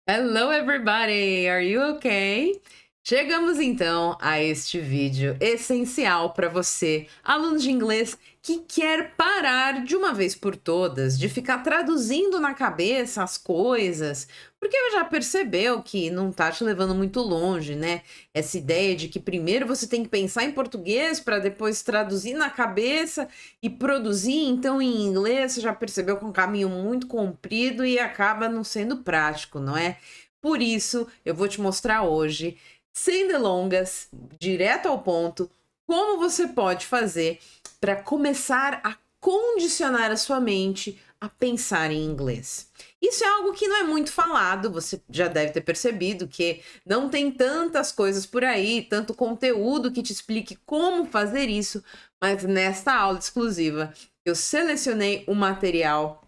Hello everybody, are you okay? Chegamos então a este vídeo essencial para você, aluno de inglês que quer parar de uma vez por todas, de ficar traduzindo na cabeça as coisas, porque já percebeu que não tá te levando muito longe, né? Essa ideia de que primeiro você tem que pensar em português para depois traduzir na cabeça e produzir então em inglês, você já percebeu que é um caminho muito comprido e acaba não sendo prático, não é? Por isso, eu vou te mostrar hoje, sem delongas, direto ao ponto, como você pode fazer para começar a condicionar a sua mente a pensar em inglês. Isso é algo que não é muito falado, você já deve ter percebido que não tem tantas coisas por aí, tanto conteúdo que te explique como fazer isso, mas nesta aula exclusiva eu selecionei um material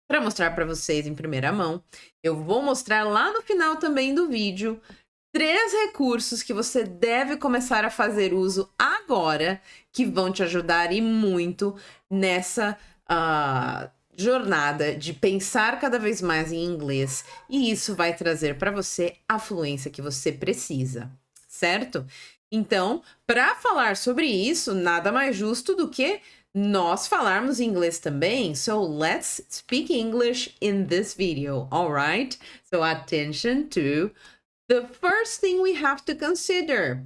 para mostrar para vocês em primeira mão. Eu vou mostrar lá no final também do vídeo 3 recursos que você deve começar a fazer uso agora, que vão te ajudar e muito nessa jornada de pensar cada vez mais em inglês. E isso vai trazer para você a fluência que você precisa, certo? Então, para falar sobre isso, nada mais justo do que nós falarmos inglês também. So let's speak English in this video, all right? So attention to the first thing we have to consider.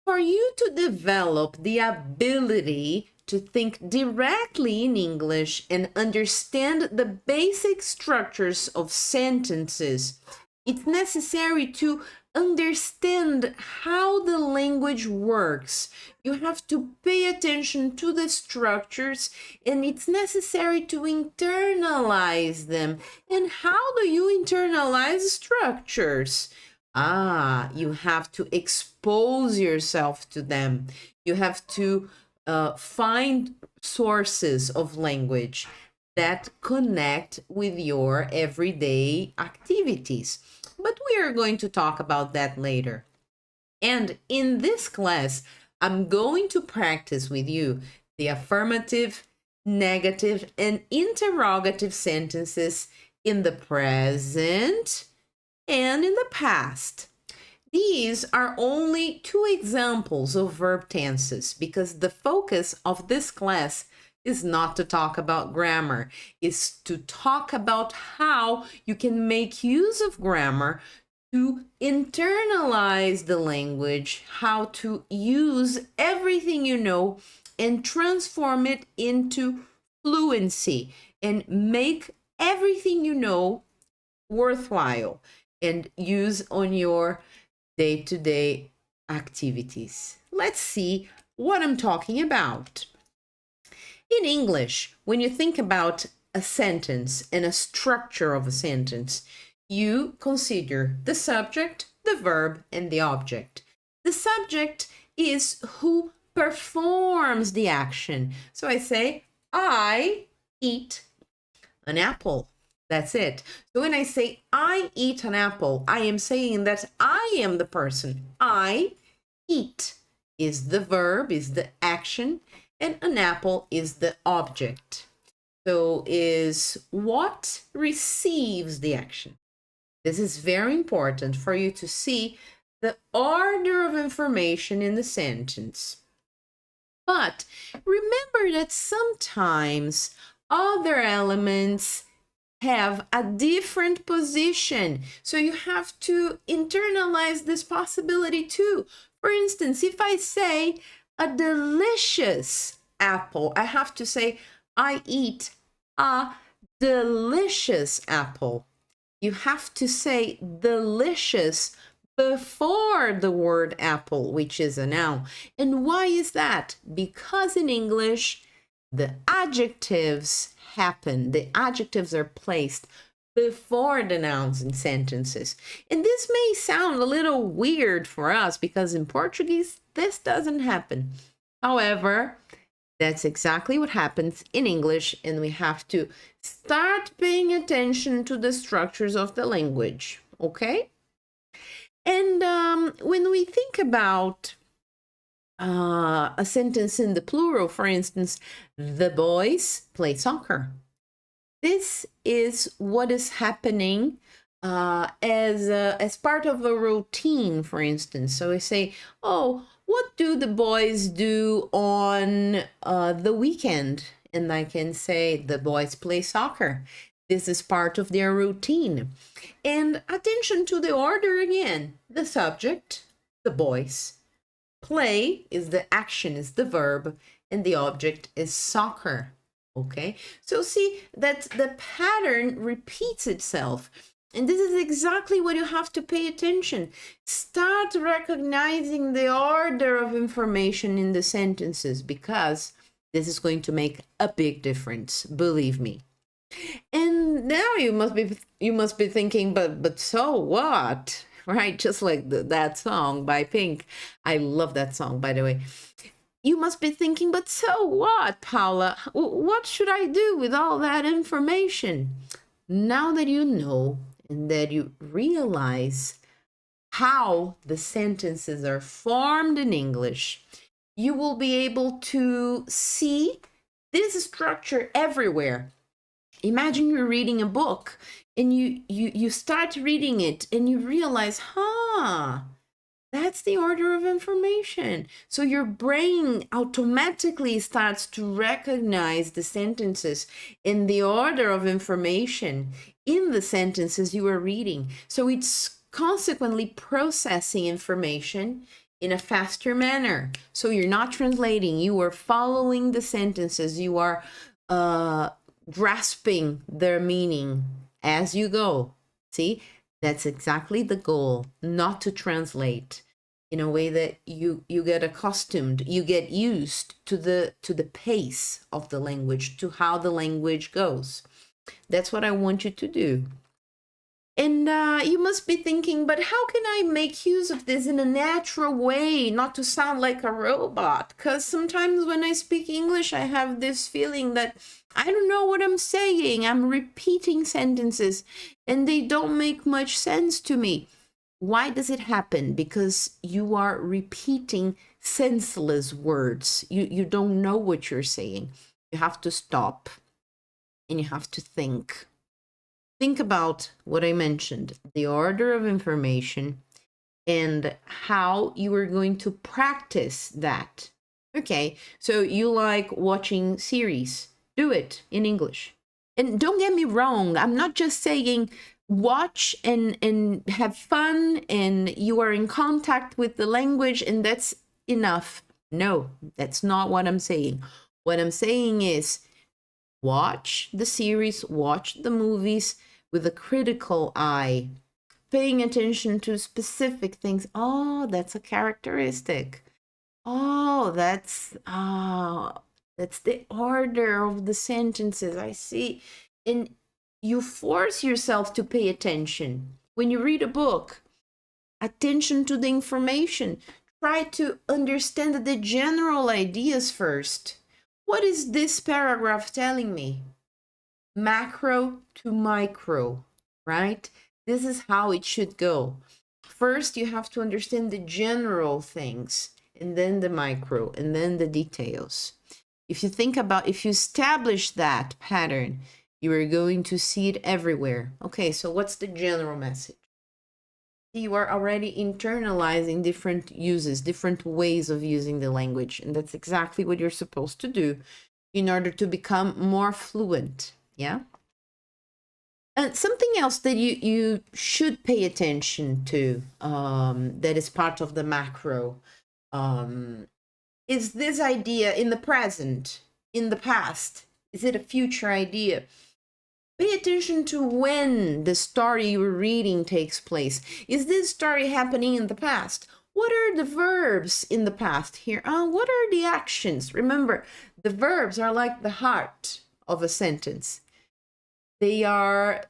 For you to develop the ability to think directly in English and understand the basic structures of sentences, it's necessary to understand how the language works. You have to pay attention to the structures, and it's necessary to internalize them. And how do you internalize structures? You have to expose yourself to them. You have to find sources of language that connect with your everyday activities. But we are going to talk about that later. And in this class, I'm going to practice with you the affirmative, negative, and interrogative sentences in the present and in the past. These are only 2 examples of verb tenses because the focus of this class is not to talk about grammar, is to talk about how you can make use of grammar to internalize the language, how to use everything you know and transform it into fluency and make everything you know worthwhile and use on your day-to-day activities. Let's see what I'm talking about. In English, when you think about a sentence and a structure of a sentence, you consider the subject, the verb, and the object. The subject is who performs the action. So I say, I eat an apple. That's it. So when I say I eat an apple, I am saying that I am the person. I eat is the verb, is the action, and an apple is the object. So is what receives the action. This is very important for you to see the order of information in the sentence. But remember that sometimes other elements have a different position. So you have to internalize this possibility too. For instance, if I say a delicious apple, I have to say I eat a delicious apple. You have to say delicious before the word apple, which is a noun. And why is that? Because in English, the adjectives happen. The adjectives are placed before the nouns in sentences. And this may sound a little weird for us because in Portuguese, this doesn't happen. However, that's exactly what happens in English, and we have to start paying attention to the structures of the language, okay? And when we think about a sentence in the plural, for instance, the boys play soccer. This is what is happening as part of a routine, for instance. So I say, oh, what do the boys do on the weekend? And I can say, the boys play soccer. This is part of their routine. And attention to the order again. The subject, the boys. Play is the action, is the verb, and the object is soccer. Okay, so see that the pattern repeats itself. And this is exactly what you have to pay attention. Start recognizing the order of information in the sentences, because this is going to make a big difference, believe me. And now you must be thinking, but so what? Right? Just like that song by Pink. I love that song, by the way. You must be thinking, but so what, Paula? What should I do with all that information? Now that you know and that you realize how the sentences are formed in English, you will be able to see this structure everywhere. Imagine you're reading a book and you start reading it and you realize, that's the order of information. So your brain automatically starts to recognize the sentences in the order of information in the sentences you are reading. So it's consequently processing information in a faster manner. So you're not translating, you are following the sentences, you are grasping their meaning as you go. See, that's exactly the goal, not to translate in a way that you get accustomed, you get used to the pace of the language, to how the language goes. That's what I want you to do. And you must be thinking, but how can I make use of this in a natural way, not to sound like a robot? Because sometimes when I speak English, I have this feeling that I don't know what I'm saying. I'm repeating sentences and they don't make much sense to me. Why does it happen? Because you are repeating senseless words. You don't know what you're saying. You have to stop and you have to think. Think about what I mentioned, the order of information and how you are going to practice that. Okay, so you like watching series. Do it in English. And don't get me wrong, I'm not just saying watch and have fun and you are in contact with the language and that's enough. No, that's not what I'm saying. What I'm saying is watch the series, watch the movies with a critical eye, paying attention to specific things. Oh, that's a characteristic. Oh, that's the order of the sentences. I see. And you force yourself to pay attention. When you read a book, attention to the information. Try to understand the general ideas first. What is this paragraph telling me? Macro to micro, right? This is how it should go. First, you have to understand the general things, and then the micro, and then the details. If you establish that pattern, you are going to see it everywhere. Okay, so what's the general message? You are already internalizing different uses, different ways of using the language, and that's exactly what you're supposed to do in order to become more fluent. Yeah. And something else that you should pay attention to, that is part of the macro, is this idea in the present, in the past. Is it a future idea? Pay attention to when the story you're reading takes place. Is this story happening in the past? What are the verbs in the past here? What are the actions? Remember, the verbs are like the heart of a sentence. They are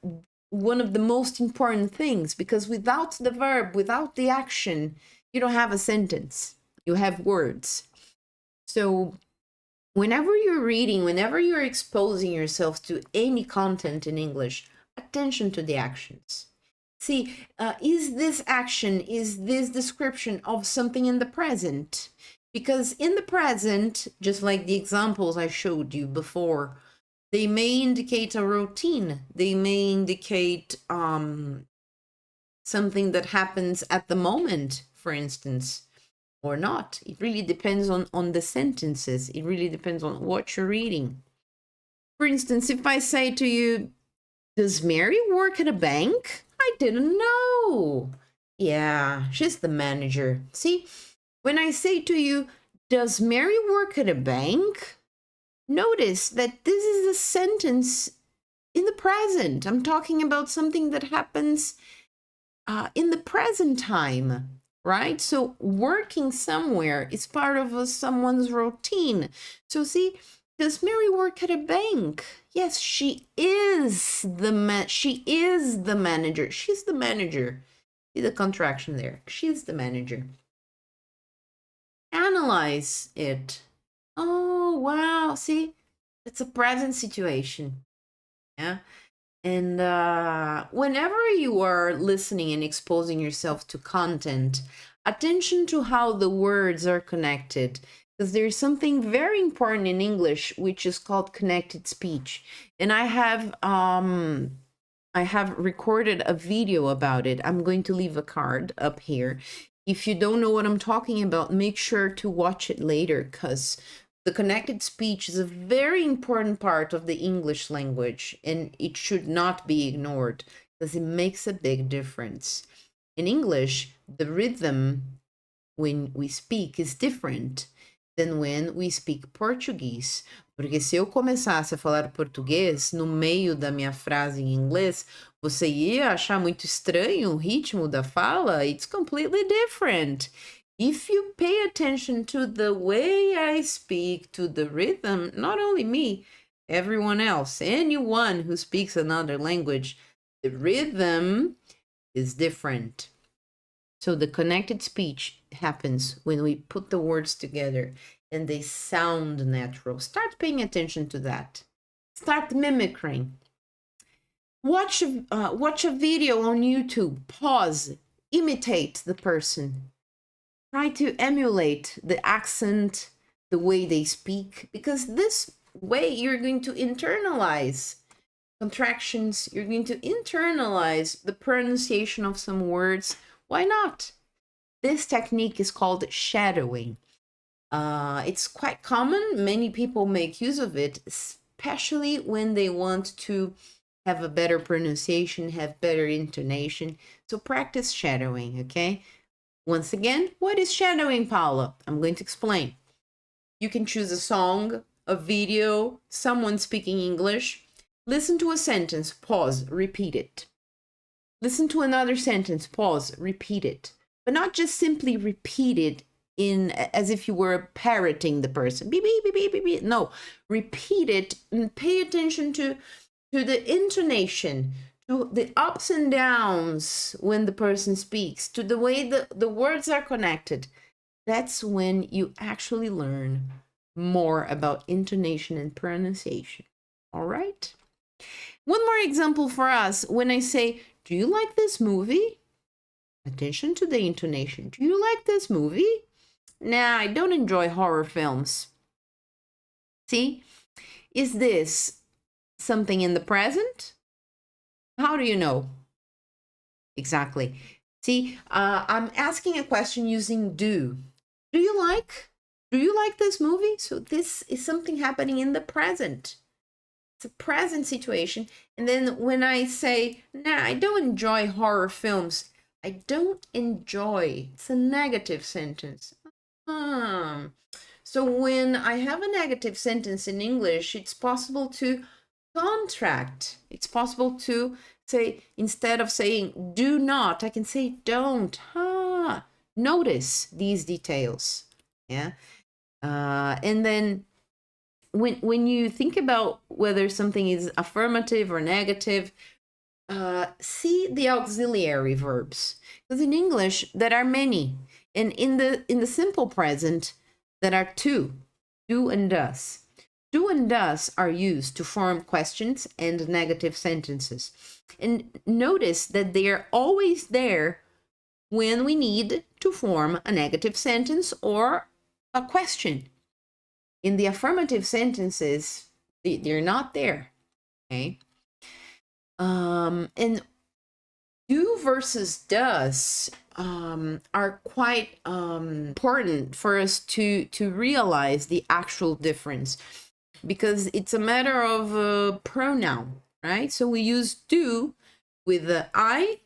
one of the most important things, because without the verb, without the action, you don't have a sentence. You have words. So whenever you're reading, whenever you're exposing yourself to any content in English, attention to the actions. See, is this action, is this description of something in the present? Because in the present, just like the examples I showed you before, they may indicate a routine. They may indicate something that happens at the moment, for instance, or not. It really depends on the sentences. It really depends on what you're reading. For instance, if I say to you, does Mary work at a bank? I didn't know. Yeah, she's the manager. See, when I say to you, does Mary work at a bank? Notice that this is a sentence in the present. I'm talking about something that happens in the present time, right? So working somewhere is part of someone's routine. So see, does Mary work at a bank? Yes, she is the manager. She's the manager. See the contraction there. She's the manager. Analyze it. Oh, wow. See, it's a present situation. Yeah. And whenever you are listening and exposing yourself to content, attention to how the words are connected. Because there's something very important in English, which is called connected speech. And I have recorded a video about it. I'm going to leave a card up here. If you don't know what I'm talking about, make sure to watch it later, because the connected speech is a very important part of the English language, and it should not be ignored because it makes a big difference. In English, the rhythm when we speak is different than when we speak Portuguese. Porque se eu começasse a falar português no meio da minha frase em inglês, você ia achar muito estranho o ritmo da fala. It's completely different. If you pay attention to the way I speak, to the rhythm, not only me, everyone else, anyone who speaks another language, the rhythm is different. So the connected speech happens when we put the words together and they sound natural. Start paying attention to that. Start mimicking. Watch a video on YouTube. Pause. Imitate the person. Try to emulate the accent, the way they speak, because this way you're going to internalize contractions. You're going to internalize the pronunciation of some words. Why not? This technique is called shadowing. It's quite common. Many people make use of it, especially when they want to have a better pronunciation, have better intonation. So practice shadowing, okay? Once again, what is shadowing, Paula? I'm going to explain. You can choose a song, a video, someone speaking English. Listen to a sentence, pause, repeat it. Listen to another sentence, pause, repeat it. But not just simply repeat it as if you were parroting the person. Beep, beep, beep, beep, beep, beep. No, repeat it and pay attention to the intonation, to the ups and downs when the person speaks, to the way the words are connected. That's when you actually learn more about intonation and pronunciation. All right? One more example for us. When I say, do you like this movie? Attention to the intonation. Do you like this movie? Nah, I don't enjoy horror films. See? Is this something in the present? How do you know? Exactly. See, I'm asking a question using do. Do you like this movie? So this is something happening in the present. It's a present situation. And then when I say, nah, I don't enjoy horror films. I don't enjoy. It's a negative sentence. So when I have a negative sentence in English, it's possible to contract. It's possible to say, instead of saying do not, I can say don't. Notice these details. Yeah. And then when you think about whether something is affirmative or negative, see the auxiliary verbs. Because in English, there are many. And in the simple present, there are two, do and does. Do and does are used to form questions and negative sentences. And notice that they are always there when we need to form a negative sentence or a question. In the affirmative sentences, they're not there, okay? And Do versus does are quite important for us to realize the actual difference, because it's a matter of pronoun, right? So we use do with the I,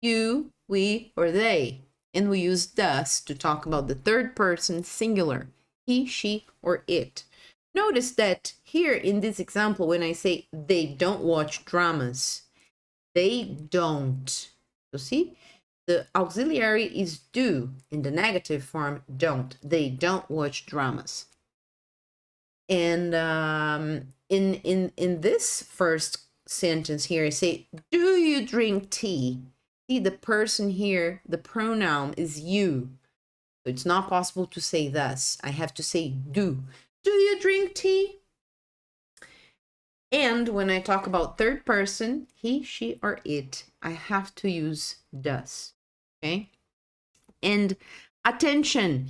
you, we, or they. And we use does to talk about the third person singular, he, she, or it. Notice that here in this example, when I say they don't watch dramas, they don't. So see, the auxiliary is do, in the negative form, don't. They don't watch dramas. And in this first sentence here, I say, do you drink tea? See, the person here, the pronoun is you. So it's not possible to say thus. I have to say do. Do you drink tea? And when I talk about third person, he, she, or it, I have to use does. Okay? And attention,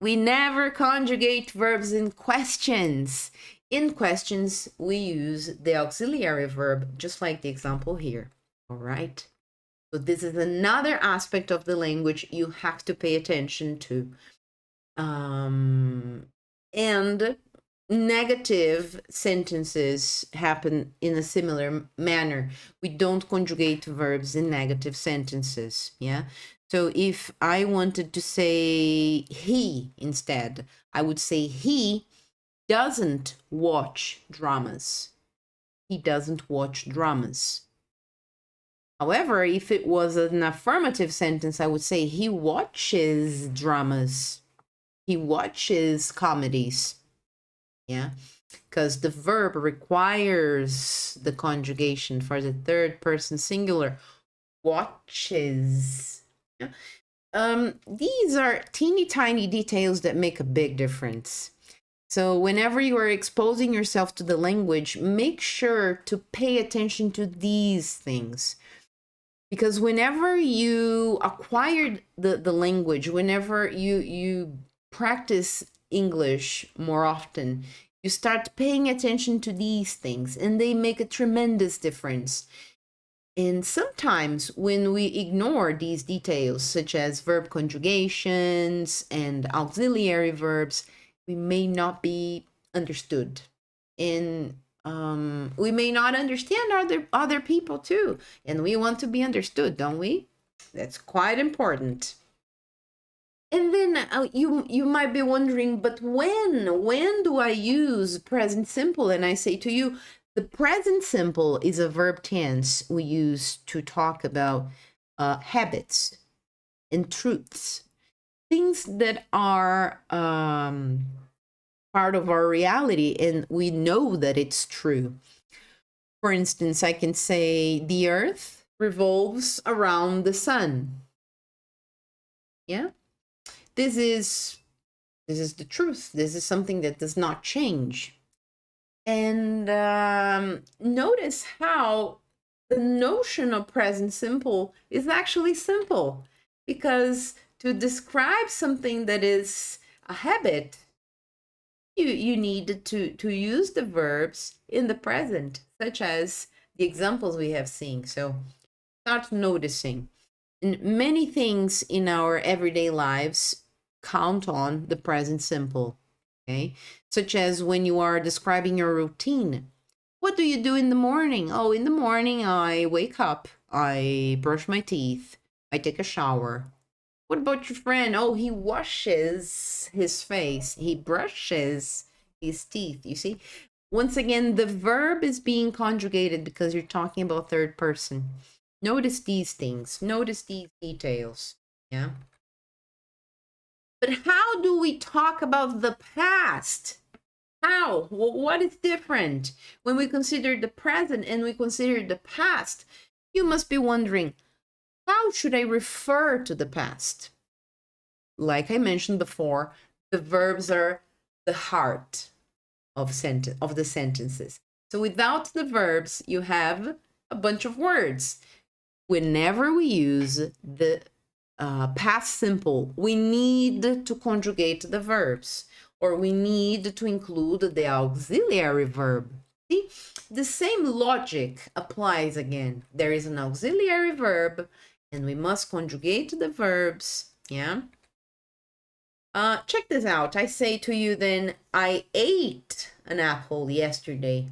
we never conjugate verbs in questions. In questions, we use the auxiliary verb, just like the example here. All right? So this is another aspect of the language you have to pay attention to. And negative sentences happen in a similar manner. We don't conjugate verbs in negative sentences, yeah? So if I wanted to say he instead, I would say he doesn't watch dramas. He doesn't watch dramas. However, if it was an affirmative sentence, I would say he watches dramas. He watches comedies. Yeah, because the verb requires the conjugation for the third person singular. Watches. Yeah. These are teeny tiny details that make a big difference. So whenever you are exposing yourself to the language, make sure to pay attention to these things. Because whenever you acquired the language, whenever you practice English more often, you start paying attention to these things, and they make a tremendous difference. And sometimes when we ignore these details, such as verb conjugations and auxiliary verbs, we may not be understood. And we may not understand other people too. And we want to be understood, don't we? That's quite important. And then you might be wondering, but when do I use present simple? And I say to you, the present simple is a verb tense we use to talk about habits and truths, things that are part of our reality and we know that it's true. For instance, I can say the earth revolves around the sun. Yeah? This is the truth. This is something that does not change. And notice how the notion of present simple is actually simple, because to describe something that is a habit, you need to use the verbs in the present, such as the examples we have seen. So start noticing. And many things in our everyday lives count on the present simple, okay? Such as when you are describing your routine. What do you do in the morning? Oh, in the morning I wake up, I brush my teeth, I take a shower. What about your friend? Oh, he washes his face, he brushes his teeth. You see? Once again, the verb is being conjugated because you're talking about third person. Notice these things. Notice these details. Yeah? But how do we talk about the past? How? What is different when we consider the present and we consider the past? You must be wondering, how should I refer to the past? Like I mentioned before, the verbs are the heart of the sentences. So without the verbs, you have a bunch of words. Whenever we use the past simple, we need to conjugate the verbs, or we need to include the auxiliary verb. See, the same logic applies again. There is an auxiliary verb, and we must conjugate the verbs, yeah? Check this out. I say to you then, I ate an apple yesterday.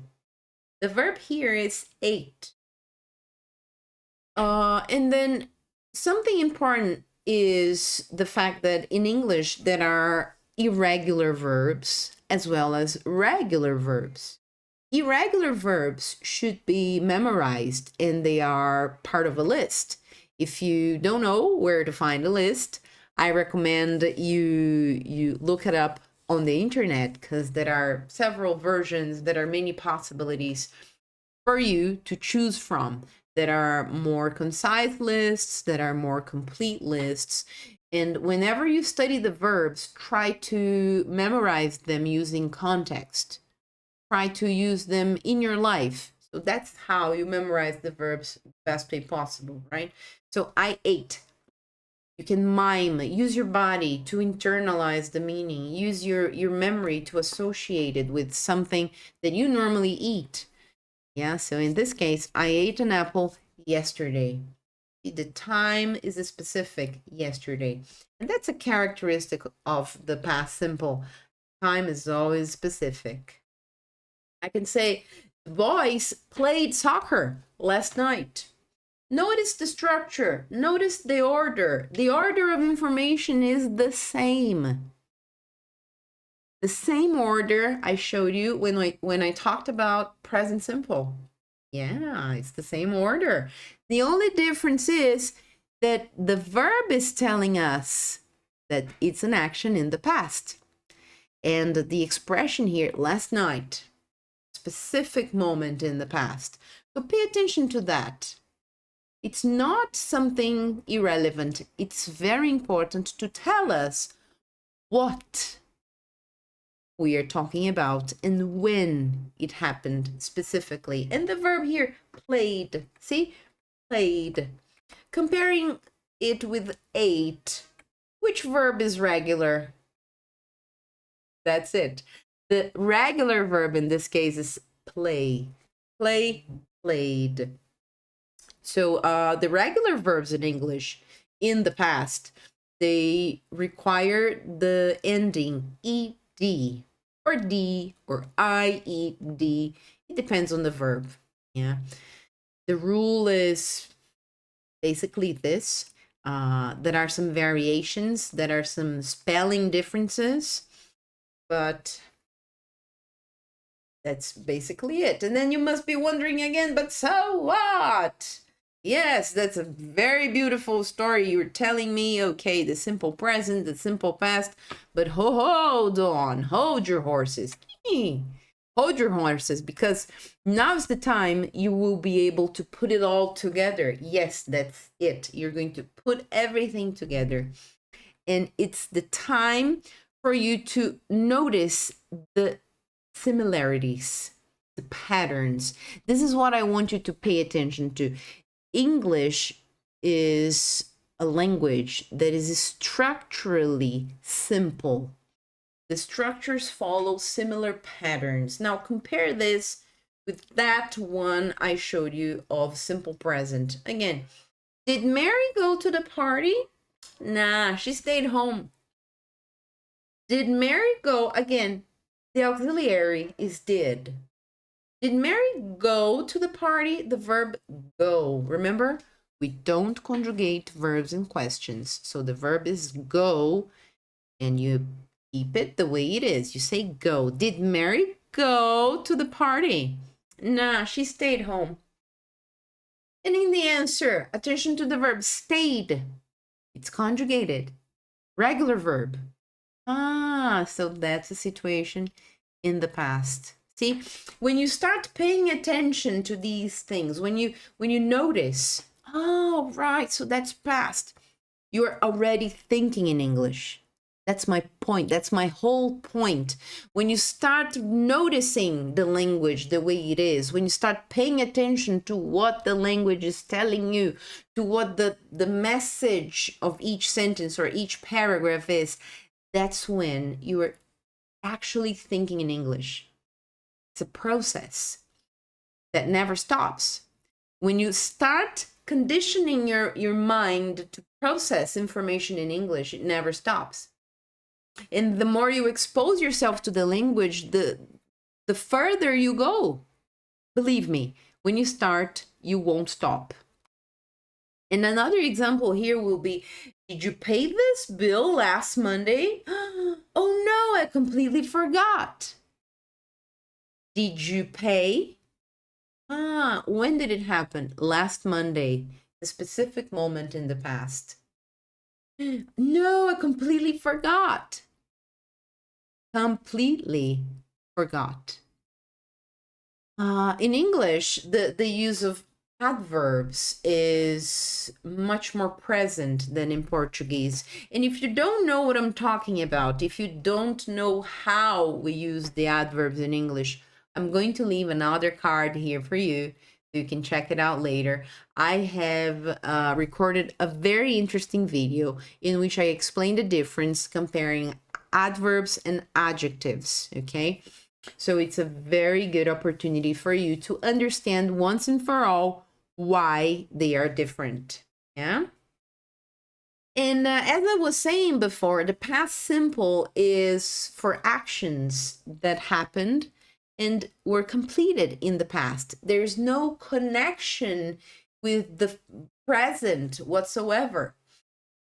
The verb here is ate. And then something important is the fact that in English there are irregular verbs as well as regular verbs. Irregular verbs should be memorized and they are part of a list. If you don't know where to find a list, I recommend you look it up on the internet because there are several versions, there are many possibilities for you to choose from. There are more concise lists, that are more complete lists. And whenever you study the verbs, try to memorize them using context. Try to use them in your life. So that's how you memorize the verbs the best way possible, right? So I ate. You can mime, use your body to internalize the meaning, use your memory to associate it with something that you normally eat. Yeah, so in this case, I ate an apple yesterday. The time is a specific yesterday. And that's a characteristic of the past simple. Time is always specific. I can say, the boys played soccer last night. Notice the structure. Notice the order. The order of information is the same. The same order I showed you when I talked about present simple. Yeah, it's the same order. The only difference is that the verb is telling us that it's an action in the past. And the expression here, last night, specific moment in the past. So pay attention to that. It's not something irrelevant. It's very important to tell us what we are talking about and when it happened specifically. And the verb here, played. See? Played. Comparing it with ate, which verb is regular? That's it. The regular verb in this case is play. Play, played. So the regular verbs in English in the past, they require the ending ed or d or ied. It depends on the verb. Yeah. The rule is basically this. There are some variations, there are some spelling differences, but that's basically it. And then you must be wondering again, but so what? Yes, that's a very beautiful story. You're telling me, okay, the simple present, the simple past, but hold on, hold your horses. Hold your horses, because now's the time you will be able to put it all together. Yes, that's it. You're going to put everything together. And it's the time for you to notice the similarities, the patterns. This is what I want you to pay attention to. English is a language that is structurally simple. The structures follow similar patterns. Now compare this with that one I showed you of simple present. Again, did Mary go to the party? Nah, she stayed home. Did Mary go? Again, the auxiliary is did. Did Mary go to the party? The verb go. Remember, we don't conjugate verbs in questions. So the verb is go, and you keep it the way it is. You say go. Did Mary go to the party? Nah, she stayed home. And in the answer, attention to the verb stayed. It's conjugated. Regular verb. So that's a situation in the past. See, when you start paying attention to these things, when you notice, oh, right, so that's past, you're already thinking in English. That's my point. That's my whole point. When you start noticing the language the way it is, when you start paying attention to what the language is telling you, to what the message of each sentence or each paragraph is, that's when you are actually thinking in English. It's a process. that never stops. When you start conditioning your mind to process information in English, it never stops. And the more you expose yourself to the language, the further you go. Believe me, when you start, you won't stop. And another example here will be, did you pay this bill last Monday? Oh no, I completely forgot. Did you pay? When did it happen? Last Monday, a specific moment in the past. No, I completely forgot. Completely forgot. In English, the use of adverbs is much more present than in Portuguese. And if you don't know what I'm talking about, if you don't know how we use the adverbs in English, I'm going to leave another card here for you. You can check it out later. I have recorded a very interesting video in which I explain the difference comparing adverbs and adjectives, okay? So it's a very good opportunity for you to understand once and for all why they are different, yeah? And as I was saying before, the past simple is for actions that happened and were completed in the past. There's no connection with the present whatsoever.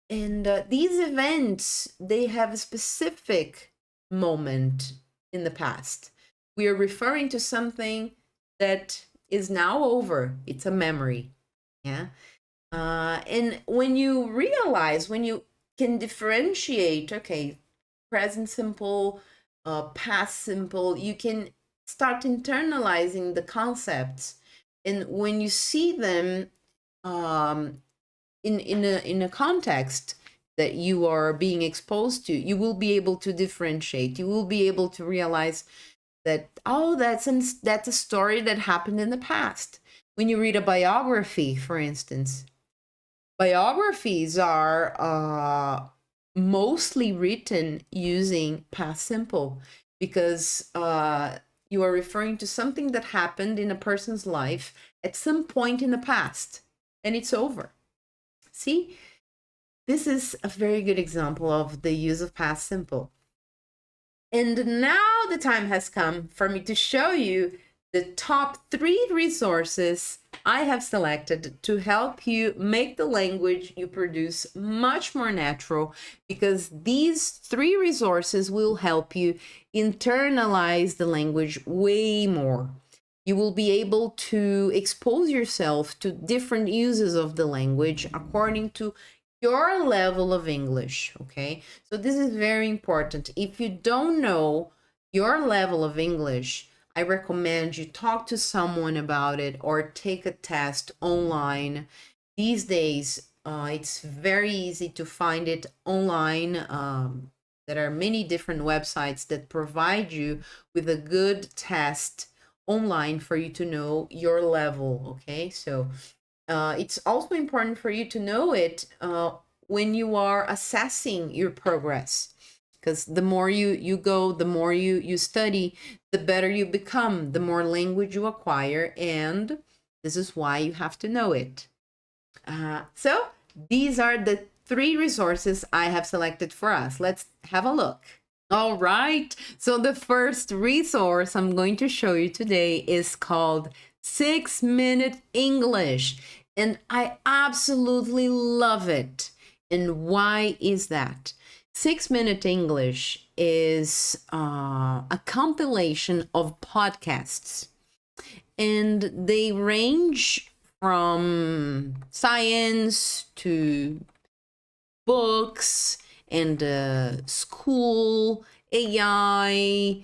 And these events, they have a specific moment in the past. We are referring to something that is now over. It's a memory, yeah? And when you realize, when you can differentiate, okay, present simple, past simple, you can start internalizing the concepts. And when you see them in a context that you are being exposed to, you will be able to differentiate. You will be able to realize that, oh, that's a story that happened in the past. When you read a biography, for instance, biographies are mostly written using past simple because you are referring to something that happened in a person's life at some point in the past, and it's over. See, this is a very good example of the use of past simple. And now the time has come for me to show you the top 3 resources I have selected to help you make the language you produce much more natural, because these 3 resources will help you internalize the language way more. You will be able to expose yourself to different uses of the language according to your level of English, okay? So this is very important. If you don't know your level of English, I recommend you talk to someone about it or take a test online. These days, it's very easy to find it online. There are many different websites that provide you with a good test online for you to know your level, okay? So it's also important for you to know it when you are assessing your progress, because the more you go, the more you study, the better you become, the more language you acquire, and this is why you have to know it. So these are the 3 resources I have selected for us. Let's have a look. All right, so the first resource I'm going to show you today is called 6-Minute English, and I absolutely love it. And why is that? 6-Minute English is a compilation of podcasts, and they range from science to books and school, AI,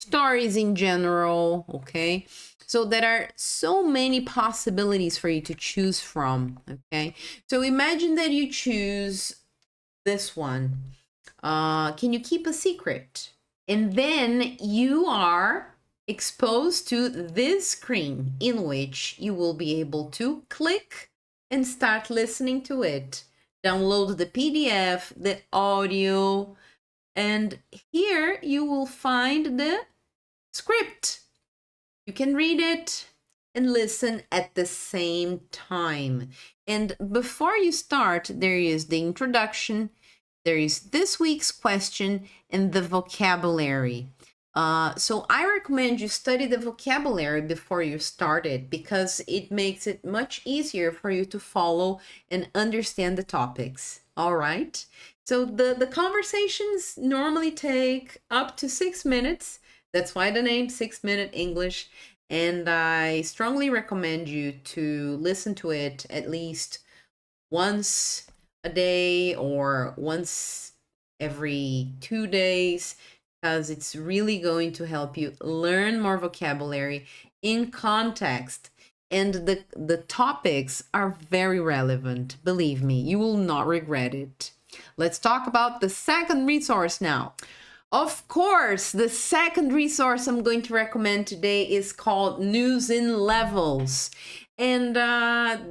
stories in general, okay? So there are so many possibilities for you to choose from, okay? So imagine that you choose this one. Can you keep a secret? And then you are exposed to this screen in which you will be able to click and start listening to it. Download the PDF, the audio, and here you will find the script You can read it and listen at the same time. And before you start, there is the introduction, there is this week's question, and the vocabulary. So I recommend you study the vocabulary before you start it, because it makes it much easier for you to follow and understand the topics. All right? So the conversations normally take up to 6 minutes. That's why the name 6-Minute English. And I strongly recommend you to listen to it at least once a day or once every 2 days, because it's really going to help you learn more vocabulary in context. And the topics are very relevant. Believe me, you will not regret it. Let's talk about the second resource now. Of course, the second resource I'm going to recommend today is called News in Levels. And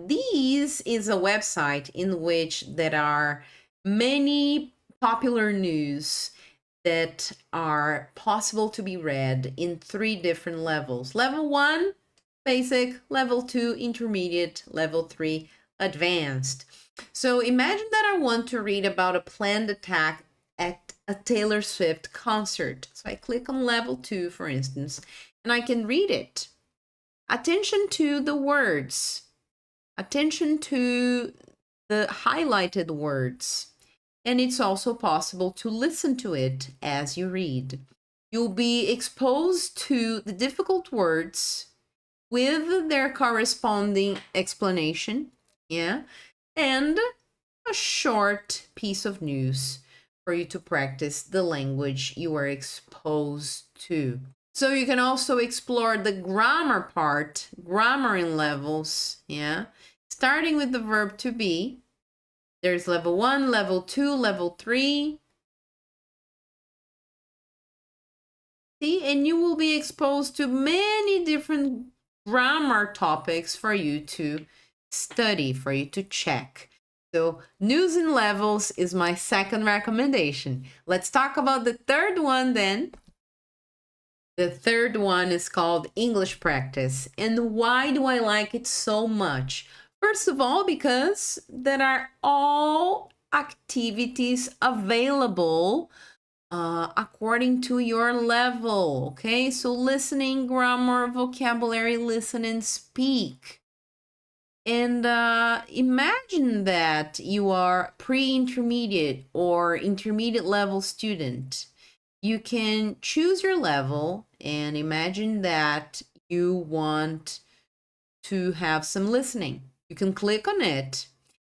this is a website in which there are many popular news that are possible to be read in 3 different levels. Level 1, basic. Level 2, intermediate. Level 3, advanced. So imagine that I want to read about a planned attack at a Taylor Swift concert. So I click on level 2, for instance, and I can read it. Attention to the words. Attention to the highlighted words. And it's also possible to listen to it as you read. You'll be exposed to the difficult words with their corresponding explanation, and a short piece of news for you to practice the language you are exposed to. So you can also explore the grammar part, grammar in levels, starting with the verb to be. There's level 1, level 2, level 3. See, and you will be exposed to many different grammar topics for you to study, for you to check. So News in Levels is my second recommendation. Let's talk about the third one then. The third one is called English Practice. And why do I like it so much? First of all, because there are all activities available according to your level, okay? So listening, grammar, vocabulary, listen and speak. And imagine that you are pre-intermediate or intermediate level student. You can choose your level and imagine that you want to have some listening. You can click on it,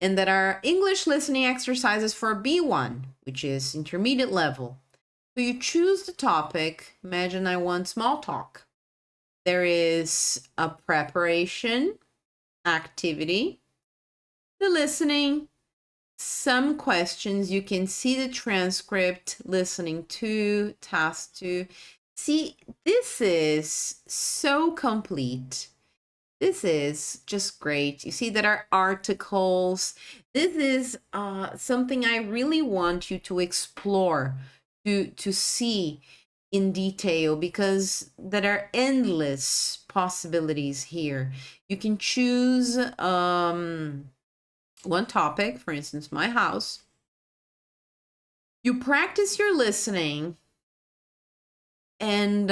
and there are English listening exercises for B1, which is intermediate level. So you choose the topic. Imagine I want small talk. There is a preparation activity, the listening, some questions. You can see the transcript, listening to, task 2. See, this is so complete. This is just great. You see, there are articles. This is something I really want you to explore, to see in detail, because there are endless possibilities here. You can choose one topic, for instance, my house. You practice your listening, and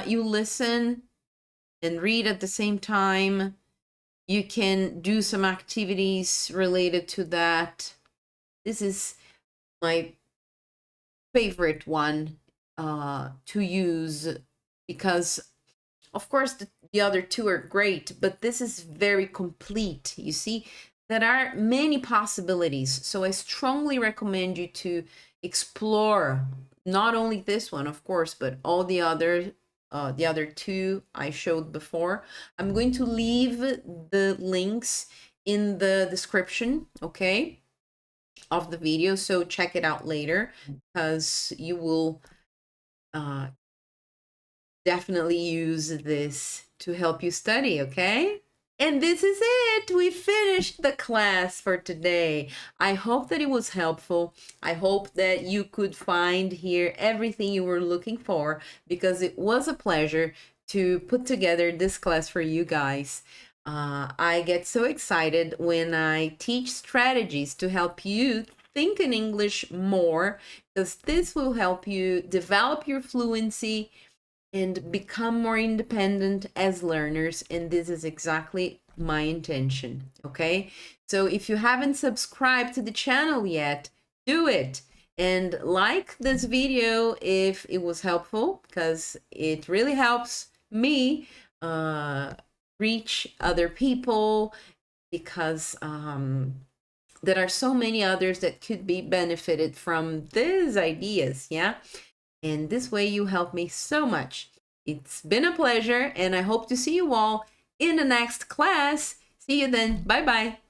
you listen and read at the same time. You can do some activities related to that. This is my favorite one to use, because of course the other 2 are great, but this is very complete. You see, there are many possibilities. So I strongly recommend you to explore not only this one, of course, but all the other 2 I showed before. I'm going to leave the links in the description, okay, of the video. So check it out later, because you will definitely use this to help you study, okay? And this is it. We finished the class for today. I hope that it was helpful. I hope that you could find here everything you were looking for, because it was a pleasure to put together this class for you guys. I get so excited when I teach strategies to help you think in English more, because this will help you develop your fluency and become more independent as learners. And this is exactly my intention, okay? So if you haven't subscribed to the channel yet, do it. And like this video if it was helpful, because it really helps me reach other people, because there are so many others that could be benefited from these ideas, yeah? And this way you help me so much. It's been a pleasure, and I hope to see you all in the next class. See you then. Bye-bye.